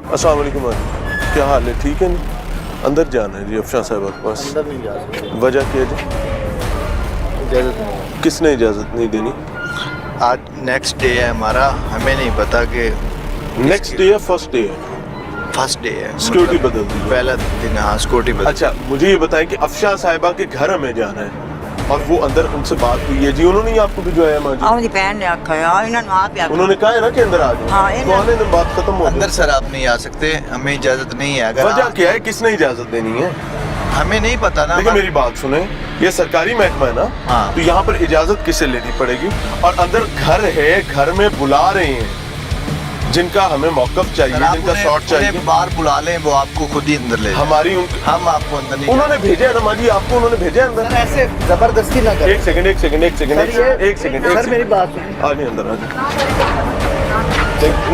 अस्सलाम वालेकुम भाई, क्या हाल है? ठीक है ना? अंदर जाना है जी अफशान साहिबा के पास। अंदर नहीं जा सकते, वजह क्या है जी? इजाज़त नहीं। किसने इजाज़त नहीं देनी? आज नेक्स्ट डे है हमारा, हमें नहीं पता कि नेक्स्ट डे है, फर्स्ट डे है? फर्स्ट डे है। सिक्योरिटी बदल दी है। पहला दिन, हाँ सिक्योरिटी बदल। अच्छा मुझे ये बताएं कि अफशान साहिबा के घर हमें जाना है और वो अंदर उनसे बात हुई है जी, उन्होंने ही आपको भिजवाया माँ जी? ਆਪਣੀ ਭੈਣ ਨੇ ਆਖਿਆ ਇਹਨਾਂ ਨੂੰ ਆਪ ਆਖਿਆ उन्होंने कहा है ना कि अंदर आ जाओ। हाँ, इन्होंने- कौन है जब बात खत्म हो अंदर गई? सर आप नहीं आ सकते, हमें इजाज़त नहीं है। अगर वजह क्या है, किसने इजाज़त देनी है? हमें नहीं पता ना। देखिए मेरी बात सुने, ये सरकारी महकमा है ना, हाँ। तो यहाँ पर इजाजत किसे लेनी पड़ेगी? और अंदर घर है, घर में बुला रहे हैं जिनका हमें मौकफ चाहिए, अगर आप जिनका उन्हें- शॉट चाहिए। उन्हें बाहर बुला लें, वो आपको खुद ही अंदर ले जाएं। हमारी हम आपको अंदर नहीं उन्होंने भेजा है ना माँ जी, आपको उन्होंने भेजा है अंदर। ऐसे जबरदस्ती ना करें। एक सेकंड एक सेकंड एक सेकंड एक सेकंड एक सेकंड सर मेरी बात सुनिए। आगे अंदर आ जाए।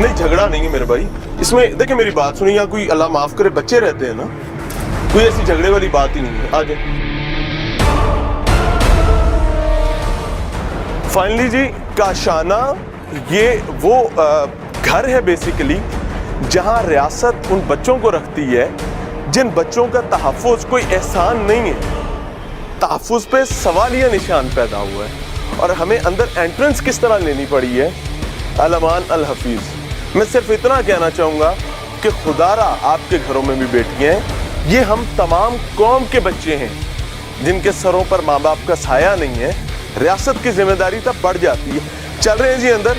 नहीं झगड़ा नहीं है मेरे भाई इसमें। देखिए मेरी बात सुनिए, यहाँ कोई अल्लाह माफ करे बच्चे रहते हैं ना, कोई ऐसी झगड़े वाली बात ही नहीं है। आ जाए। फाइनली जी काशाना ये वो घर है बेसिकली जहां रियासत उन बच्चों को रखती है जिन बच्चों का तहफ़्फ़ुज़ कोई एहसान नहीं है। तहफ़्फ़ुज़ पे सवालिया निशान पैदा हुआ है और हमें अंदर एंट्रेंस किस तरह लेनी पड़ी है। अल-अमान अल-हफ़ीज़। मैं सिर्फ इतना कहना चाहूँगा कि खुदारा आपके घरों में भी बेटियाँ हैं, ये हम तमाम कौम के बच्चे हैं जिनके सरों पर माँ बाप का साया नहीं है। रियासत की जिम्मेदारी तब बढ़ जाती है। चल रहे हैं जी अंदर,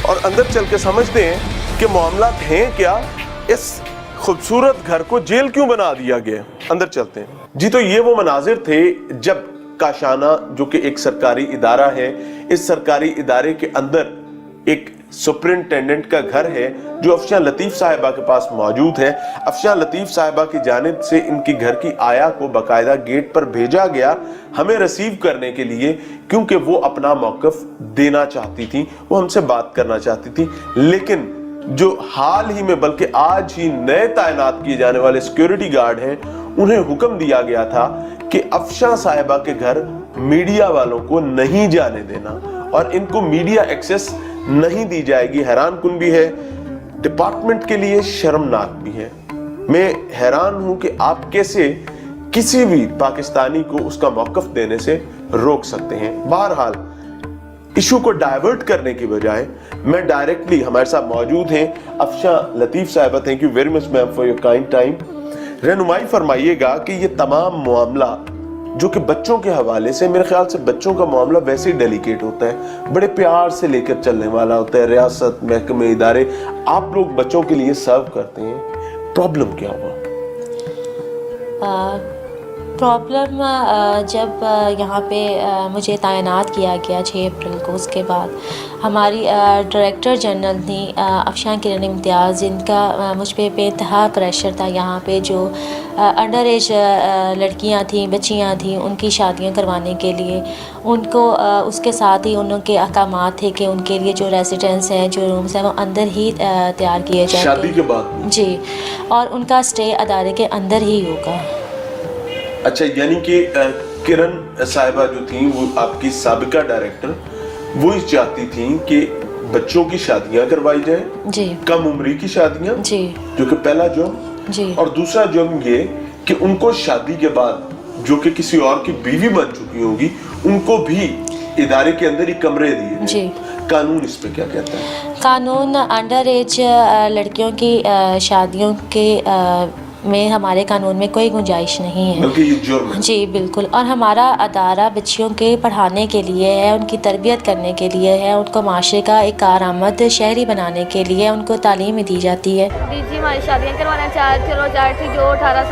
और अंदर चल के समझते हैं कि मामला हैं क्या, इस खूबसूरत घर को जेल क्यों बना दिया गया। अंदर चलते हैं जी। तो ये वो मनाजिर थे जब काशाना, जो कि एक सरकारी इदारा है, इस सरकारी इदारे के अंदर एक सुपरिंटेंडेंट का घर है जो अफशान लतीफ़ साहिबा के पास मौजूद है। अफशान लतीफ़ साहिबा की जानिब से इनकी घर की आया को बाकायदा गेट पर भेजा गया हमें रिसीव करने के लिए, क्योंकि वो अपना मौक़िफ़ देना चाहती थी, वो हमसे बात करना चाहती थी। लेकिन जो हाल ही में बल्कि आज ही नए तैनात किए जाने वाले सिक्योरिटी गार्ड हैं, उन्हें हुक्म दिया गया था कि अफशान साहिबा के घर मीडिया वालों को नहीं जाने देना और इनको मीडिया एक्सेस नहीं दी जाएगी। हैरान कुन भी है, डिपार्टमेंट के लिए शर्मनाक भी है। मैं हैरान हूं कि आप कैसे किसी भी पाकिस्तानी को उसका मौक़िफ़ देने से रोक सकते हैं। बहरहाल इशू को डाइवर्ट करने की बजाय मैं डायरेक्टली, हमारे साथ मौजूद हैं अफशान लतीफ़ साहिबा, thank you very much ma'am for your kind time. रहनुमाई फरमाइएगा कि ये तमाम मामला जो कि बच्चों के हवाले से, मेरे ख्याल से बच्चों का मामला वैसे ही डेलिकेट होता है, बड़े प्यार से लेकर चलने वाला होता है। रियासत, महकमे, इदारे, आप लोग बच्चों के लिए सर्व करते हैं, प्रॉब्लम क्या हुआ? प्रॉब्लम जब यहाँ पे मुझे तैनात किया गया 6 अप्रैल को, उसके बाद हमारी डायरेक्टर जनरल थी अफशान किरण इम्तियाज़, जिनका मुझ पे बेइंतहा प्रेशर था यहाँ पे। जो अंडर एज लड़कियाँ थीं, बच्चियाँ थीं, उनकी शादियाँ करवाने के लिए उनको उसके साथ ही उनके अहकामात थे कि उनके लिए जो रेजिडेंस हैं, जो रूम्स हैं, वो अंदर ही तैयार किए जाएंगे शादी के बाद जी, और उनका स्टे अदारे के अंदर ही होगा। अच्छा, यानी कि किरण साहिबा जो थी, वो आपकी साबिका डायरेक्टर, वो ही चाहती थी कि बच्चों की शादियां करवाई जाए जी, कम उम्री की शादियां जी, जो कि पहला जुर्म जी, और दूसरा जुर्म ये कि उनको शादी के बाद जो कि किसी और की बीवी बन चुकी होगी, उनको भी इदारे के अंदर ही कमरे दिए जी। कानून इस पे क्या कहता है? कानून अंडर एज लड़कियों की शादियों के में हमारे कानून में कोई गुंजाइश नहीं है, बल्कि ये जुर्म है। जी बिल्कुल। और हमारा अदारा बच्चियों के पढ़ाने के लिए है, उनकी तरबियत करने के लिए है, उनको माशरे का एक कारआमद शहरी बनाने के लिए उनको तालीम दी जाती है। जी हमारी शादियाँ करवाना चाह थी जो 18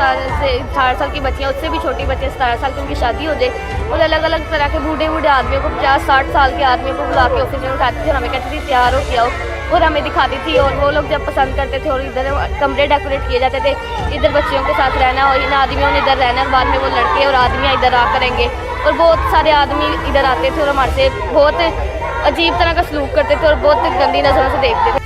साल की बच्चियाँ, उससे भी छोटी बच्चे 17 साल की उनकी शादी हो जाए, और अलग अलग तरह के बूढ़े आदमियों को 50-60 साल के आदमियों को बुला के ऑफिस में उठाती थी और हमें कहती थी तैयार हो किया हो, और हमें दिखाती थी। और वो लोग जब पसंद करते थे और इधर कमरे डेकोरेट किए जाते थे, इधर बच्चियों के साथ रहना और इन आदमियों ने इधर रहना, बाद में वो लड़के और आदमियाँ इधर आ करेंगे, और बहुत सारे आदमी इधर आते थे और हमारे से बहुत अजीब तरह का सलूक करते थे और बहुत गंदी नज़रों से देखते थे।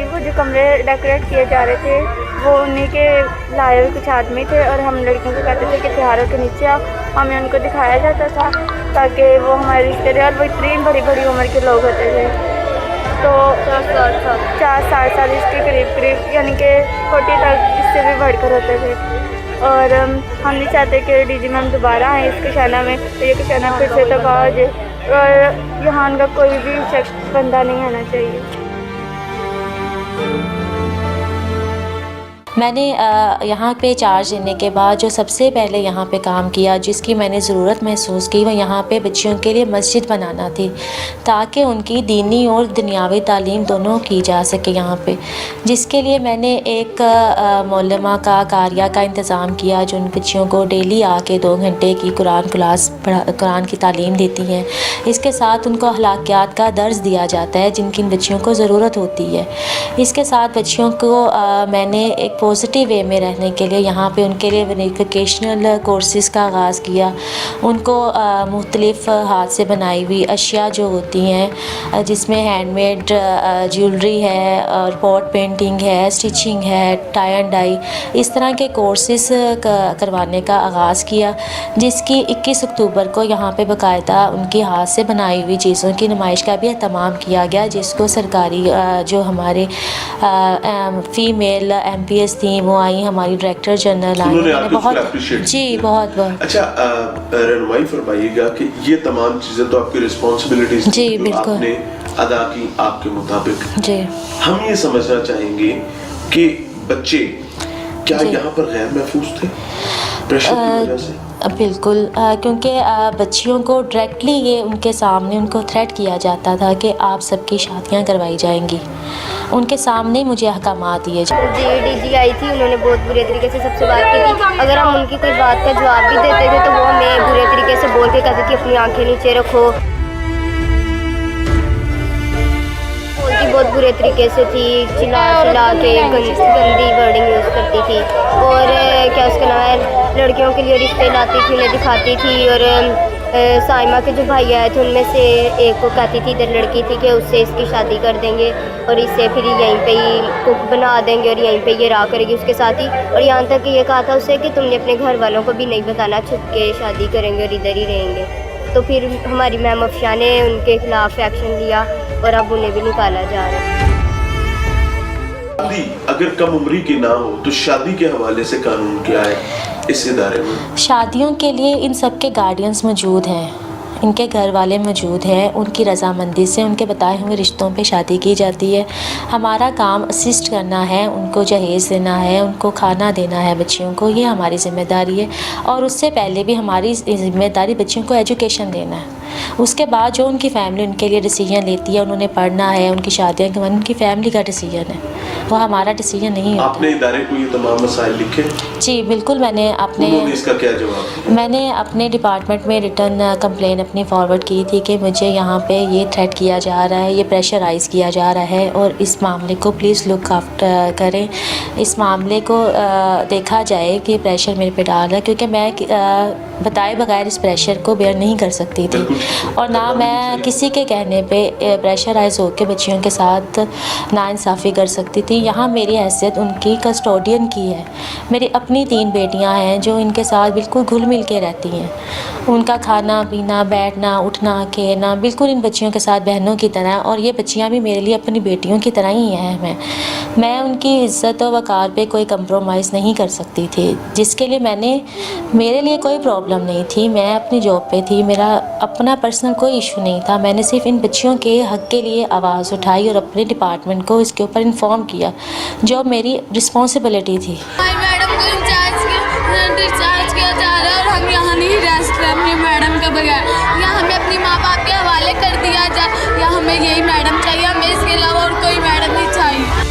वो जो कमरे डेकोरेट किए जा रहे थे वो उन्हीं के लाए हुए कुछ आदमी थे, और हम लड़कियों को कहते थे कि त्योहारों के नीचे आओ, हमें उनको दिखाया जाता था ताकि वो हमारे रिश्तेदार, वो इतनी बड़ी बड़ी उम्र के लोग होते थे। तो 4-7 4 इसके करीब यानी कि 40 तक इससे भी बढ़कर होते थे। और हम नहीं चाहते कि डीजी मैम दोबारा आए इस कशाना में, तो ये कशाना फिर से तबाह हो जाए और यहाँ का कोई भी शख्स बंदा नहीं आना चाहिए। मैंने यहाँ पे चार्ज लेने के बाद जो सबसे पहले यहाँ पे काम किया, जिसकी मैंने ज़रूरत महसूस की, वो यहाँ पे बच्चियों के लिए मस्जिद बनाना थी ताकि उनकी दीनी और दुनियावी तालीम दोनों की जा सके यहाँ पे। जिसके लिए मैंने एक मौलमा का कारिया का इंतज़ाम किया जो उन बच्चियों को डेली आके 2 घंटे की कुरान की तालीम देती हैं। इसके साथ उनको अखलाकियात का दर्स दिया जाता है जिनकी इन बच्चियों को ज़रूरत होती है। इसके साथ बच्चियों को मैंने एक पॉजिटिव वे में रहने के लिए यहाँ पे उनके लिए वेकेशनल कोर्सेज़ का आगाज़ किया। उनको मुख्तलिफ़ हाथ से बनाई हुई अशिया जो होती हैं, जिसमें हैंडमेड ज्वेलरी है और पॉट पेंटिंग है, स्टिचिंग है, टाई एंड डाई, इस तरह के कोर्सेज़ करवाने का आगाज़ किया, जिसकी 21 अक्टूबर को यहाँ पे बाकायदा उनकी हाथ से बनाई हुई चीज़ों की नुमाइश का भी एहतमाम किया गया, जिसको सरकारी जो हमारे फ़ीमेल MPS थी वो आई, हमारी डायरेक्टर जनरल आई, उन्होंने बहुत जी बहुत। अच्छा, रहनुमाई फरमाइएगा कि ये तमाम चीज़ें तो आपकी रिस्पॉन्सिबिलिटीज जी बिल्कुल आपने अदा की आपके मुताबिक। जी हम ये समझना चाहेंगे कि बच्चे क्या यहाँ पर गैर महफूज थे प्रेशर की वजह से? बिल्कुल, क्योंकि बच्चियों को डायरेक्टली ये उनके सामने उनको थ्रेट किया जाता था कि आप सबकी शादियां करवाई जाएंगी। उनके सामने मुझे अहकामात दिए जी डीजी आई थी, उन्होंने बहुत बुरे तरीके से सबसे बात की थी। अगर हम उनकी कोई बात का जवाब भी देते थे तो वो हमें बुरे तरीके से बोल के कहती थी अपनी आंखें नीचे रखो। बोलती बहुत बुरे तरीके से थी, चिल्ला के गंदी वर्डिंग यूज़ करती थी। और क्या उसका नाम है, लड़कियों के लिए रिश्ते लाती थी, उन्हें दिखाती थी। और साइमा के जो भाई आए थे उनमें से एक को कहती थी, इधर लड़की थी कि उससे इसकी शादी कर देंगे और इसे फिर यहीं पे ही कुक बना देंगे और यहीं पे ये रहा करेगी उसके साथ ही। और यहाँ तक कि ये कहा था उसे कि तुमने अपने घर वालों को भी नहीं बताना, छुप के शादी करेंगे और इधर ही रहेंगे। तो फिर हमारी मैम अफशा ने उनके खिलाफ एक्शन लिया और अब उन्हें भी निकाला जा रहा है। शादी अगर कम उम्री की ना हो तो शादी के हवाले से कानून क्या है इस इदारे में? शादियों के लिए इन सब के गार्डियंस मौजूद हैं, इनके घर वाले मौजूद हैं, उनकी रज़ामंदी से उनके बताए हुए रिश्तों पे शादी की जाती है। हमारा काम असिस्ट करना है, उनको जहेज़ देना है, उनको खाना देना है बच्चियों को, ये हमारी ज़िम्मेदारी है। और उससे पहले भी हमारी ज़िम्मेदारी बच्चियों को एजुकेशन देना है। उसके बाद जो उनकी फ़ैमिली उनके लिए डिसीजन लेती है, उन्होंने पढ़ना है, उनकी शादियाँ करवानी, उनकी फ़ैमिली का डिसीजन है, वो हमारा डिसीजन नहीं होता। आपने इदारे को ये तमाम मसाइल लिखे? जी बिल्कुल, मैंने इसका क्या जवाब? मैंने अपने डिपार्टमेंट में रिटर्न कंप्लेन अपनी फॉरवर्ड की थी कि मुझे यहाँ पे ये थ्रेट किया जा रहा है, ये प्रेशराइज़ किया जा रहा है और इस मामले को प्लीज़ लुक आफ्टर करें, इस मामले को देखा जाए कि प्रेशर मेरे पे डाल रहा है, क्योंकि मैं बताए बगैर इस प्रेशर को बेयर नहीं कर सकती थी और ना मैं किसी के कहने पे प्रेशराइज़ होकर बच्चियों के साथ नाइंसाफ़ी कर सकती थी। यहाँ मेरी हैसियत उनकी कस्टोडियन की है। मेरी अपनी 3 बेटियाँ हैं जो इनके साथ बिल्कुल घुल मिल के रहती हैं। उनका खाना पीना, बैठना, उठना, खेलना बिल्कुल इन बच्चियों के साथ बहनों की तरह, और ये बच्चियाँ भी मेरे लिए अपनी बेटियों की तरह ही हैं। मैं उनकी इज़्ज़त और वक़ार पे कोई कंप्रोमाइज़ नहीं कर सकती थी, जिसके लिए मेरे लिए कोई प्रॉब्लम नहीं थी। मैं अपनी जॉब पे थी, मेरा अपना पर्सनल कोई इशू नहीं था। मैंने सिर्फ इन बच्चियों के हक़ के लिए आवाज़ उठाई और अपने डिपार्टमेंट को इसके ऊपर इन्फॉर्म किया, जो मेरी रिस्पॉन्सिबिलिटी थी। मैडम को डिस्चार्ज किया जा रहा है और हम यहाँ नहीं रह सकते अपनी मैडम के बगैर। या हमें अपनी माँ बाप के हवाले कर दिया जाए या हमें यही मैडम चाहिए, हमें इसके अलावा और कोई मैडम नहीं चाहिए।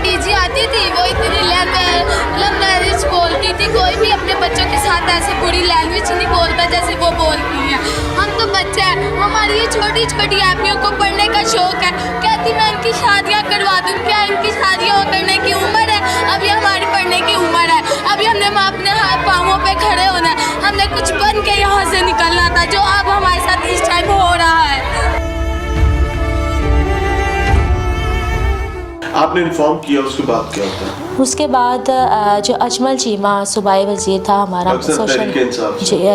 डीजी आती थी, वो इतनी लैंग्वेज बोलती थी, कोई भी अपने बच्चों के साथ ऐसे बुरी लैंग्वेज नहीं बोलता जैसे वो बोलती है। हम तो बच्चे हैं, हमारी ये छोटी छोटी एपियों को पढ़ने का शौक है। कहती मैं इनकी शादियाँ करवा दूँ, क्या इनकी शादियाँ करने की उम्र है? अभी हमारी पढ़ने की उम्र है, अभी हमने अपने हाथ पाँवों पे खड़े होना है, हमने कुछ बन के यहाँ से निकलना था, जो अब हमारे साथ इस टाइम हो रहा है। आपने इन्फॉर्म किया, उसके बाद क्या होता? उसके बाद जो अजमल चीमा सूबाई वज़ीर था हमारा सोशल,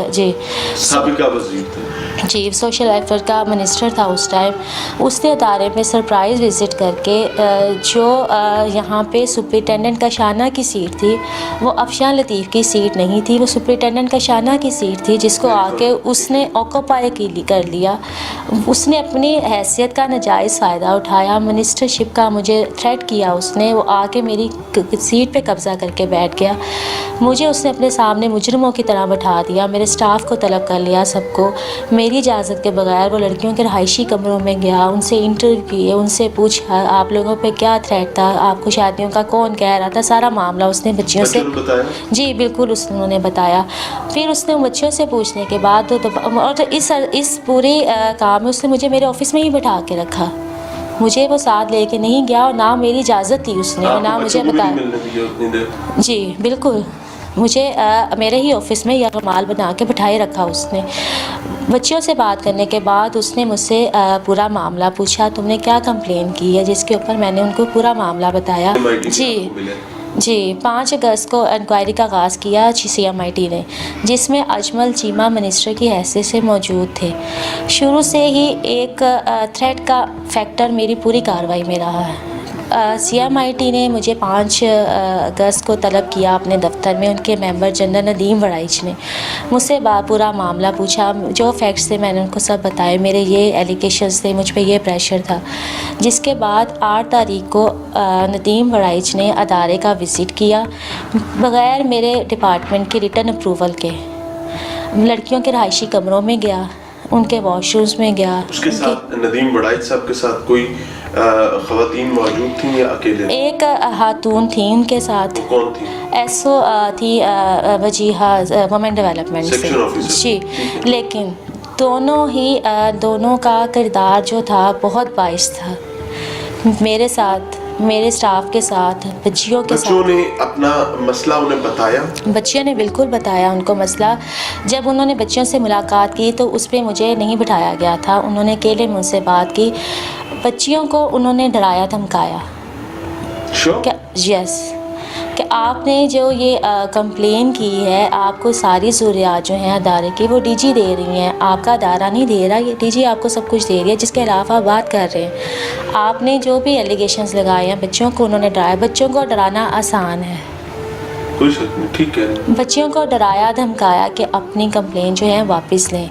जी साबिका वज़ीर थे, जी, सोशल वेलफेयर का मिनिस्टर था उस टाइम। उसने अदारे में सरप्राइज़ विज़िट करके जो यहाँ पे सुपरिटेंडेंट का शाना की सीट थी, वो अफशान लतीफ़ की सीट नहीं थी, वो सुपरिटेंडेंट का शाना की सीट थी, जिसको आके उसने ऑक्यूपाई कर लिया। उसने अपनी हैसियत का नाजायज़ फ़ायदा उठाया, मिनिस्टरशिप का मुझे थ्रेट किया उसने। वो आके मेरी सीट पे कब्ज़ा करके बैठ गया। मुझे उसने अपने सामने मुजरिमों की तरह बैठा दिया, मेरे स्टाफ को तलब कर लिया सबको। मेरी इजाज़त के बगैर वो लड़कियों के रहायशी कमरों में गया, उनसे इंटरव्यू किए, उनसे पूछा आप लोगों पे क्या थ्रेट था, आपको शादियों का कौन कह रहा था, सारा मामला उसने बच्चियों से जी बिल्कुल उन्होंने बताया। फिर उसने बच्चियों से पूछने के बाद और इस पूरे काम में उसने मुझे मेरे ऑफिस में ही बैठा के रखा। मुझे वो साथ लेके नहीं गया और ना मेरी इजाज़त थी उसने और ना मुझे बताया। जी बिल्कुल, मुझे मेरे ही ऑफिस में यरगमाल बना के बिठाए रखा उसने। बच्चियों से बात करने के बाद उसने मुझसे पूरा मामला पूछा, तुमने क्या कंप्लेन की है, जिसके ऊपर मैंने उनको पूरा मामला बताया। जी 5 अगस्त को इंक्वायरी का आगाज़ किया CMIT ने, जिसमें अजमल चीमा मिनिस्टर की हैसियत से मौजूद थे। शुरू से ही एक थ्रेट का फैक्टर मेरी पूरी कार्रवाई में रहा है। CMIT ने मुझे 5 अगस्त को तलब किया अपने दफ्तर में। उनके मेंबर जनरल नदीम वड़ाइच ने मुझसे पूरा मामला पूछा, जो फैक्ट्स थे मैंने उनको सब बताए, मेरे ये एलिगेशंस थे, मुझ पे ये प्रेशर था। जिसके बाद 8 तारीख को नदीम वड़ाइच ने अदारे का विज़िट किया बग़ैर मेरे डिपार्टमेंट की रिटन अप्रूवल के। लड़कियों के रहायशी कमरों में गया, उनके वॉशरूम्स में गया। उसके साथ नदीम वड़ाइच साहब के साथ कोई ख़वातीन मौजूद थी या अकेले? एक खातून थी उनके साथ। कौन थी? SO थी वजीहा वुमेन डेवलपमेंट से जी। लेकिन दोनों का किरदार जो था बहुत बाइस था मेरे साथ, मेरे स्टाफ के साथ, बच्चियों के साथ। बच्चों ने अपना मसला उन्हें बताया? बच्चियों ने बिल्कुल बताया उनको मसला। जब उन्होंने बच्चियों से मुलाकात की तो उस पर मुझे नहीं बिठाया गया था, उन्होंने अकेले मुझसे बात की। बच्चियों को उन्होंने डराया धमकाया। क्या? यस, कि आपने जो ये कंप्लेन की है, आपको सारी ज़रूरियात जो हैं अदारे की वो DG दे रही हैं, आपका अदारा नहीं दे रहा, ये DG आपको सब कुछ दे रही है, जिसके अलावा आप बात कर रहे हैं। आपने जो भी एलिगेशंस लगाए हैं, बच्चों को उन्होंने डराया। बच्चों को डराना आसान है, कोई शक नहीं, ठीक है। बच्चियों को डराया धमकाया कि अपनी कंप्लेन जो है वापस लें।